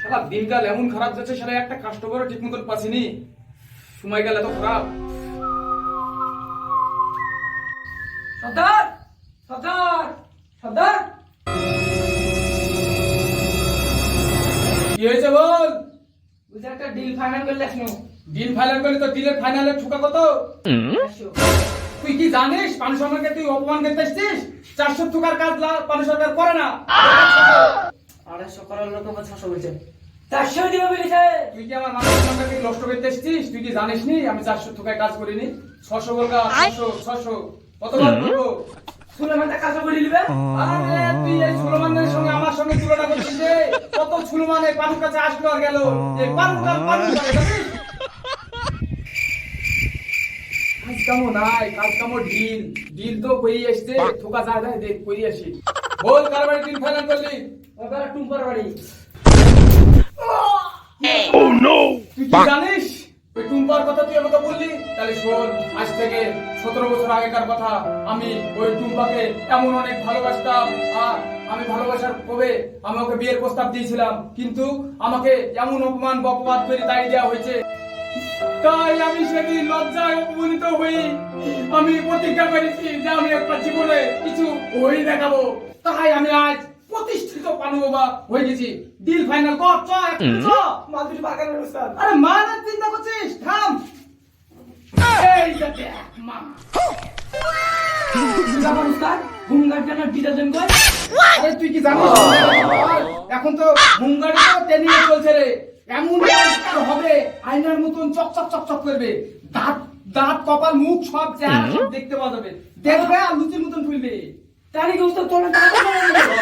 শালা দিনকাল এমন খারাপ যাচ্ছে, শালা একটা কাস্টমারও ঠিক মতন পাচ্ছিনি। সময় গেল এত খারাপ। সর্দার, সর্দার, সর্দার, কি হয়েছে বল? বুঝে একটা ডিল ফাইনাল করলে আসনো। ডিল ফাইনাল করলি তো ডিলের ফাইনালে ঠুকা কত? তুই কি জানিস পানু সরকারকে তুই অপমান করতে এসছিস? 400 টাকার কাজ পানু সরকার করে না। 250 করার লোক আমার 600 বলছে। 400 দিবে বলেছে। তুই কি আমার মানুষ সরকারকে নষ্ট করতে এসছিস? তুই কি জানিস নি আমি 400 টাকায় কাজ করিনি? 600 বলকা 600 কতবার বলবো? সুলেমানটা কাজ করে দিবে। আরে তুই এই সুলেমানের সঙ্গে আমার সঙ্গে তুলনা করছিস রে? কত সুলেমান এই পানুর কাছে আসলো আর গেল। এই পানু জানিস? কাজ কামো নাই, কাজ কামো ঢিল। ঢিল তো কই আসছে, ঠোকা যায় না, দেখ কই আসি। বল কার বাড়ি ডিল ফাইনাল করলি? ওবার টুম্পার বাড়ি। তুই কি জানিস? ওই টুম্পার কথা তুই আমাকে বললি? তাহলে শোন, আজ থেকে 17 বছর আগেকার কথা। আমি ওই টুম্পাকে এমন অনেক ভালোবাসতাম। আর আমি ভালোবাসার কবে আমি ওকে বিয়ের প্রস্তাব দিয়েছিলাম, কিন্তু আমাকে এমন অপমান বপবাদ করে তাড়িয়ে দেওয়া হয়েছে। তাই আমি সেদিন লজ্জায় অপমানিত হই আমি প্রতিজ্ঞা করেছি যে আমি একটা জীবনে কিছু হয়ে দেখাবো। তাই আমি আজ প্রতিষ্ঠিত পানু বাবা হয়ে গেছি। ডিল ফাইনাল কর, চ এখন চ। মাল দুটো বাগান অনুষ্ঠান। আরে মারার চিন্তা করছিস? থাম। এই যে দেখ মা। আমার উস্তাদ হুঙ্গার জন্য ডিটারজেন্ট কই? আরে তুই কি জানিস? এখন তো মুঙ্গারি তো ট্রেনিং চলছে রে। এমন পরিষ্কার হবে আয়নার মতন চকচক চকচক করবে। দাঁত দাঁত কপাল মুখ সব চেহারা সব দেখতে পাওয়া যাবে। দেখবে আর লুচির মতন ফুলবে। তারিখ উস্তাদ তোরা টাকা করে দিবে।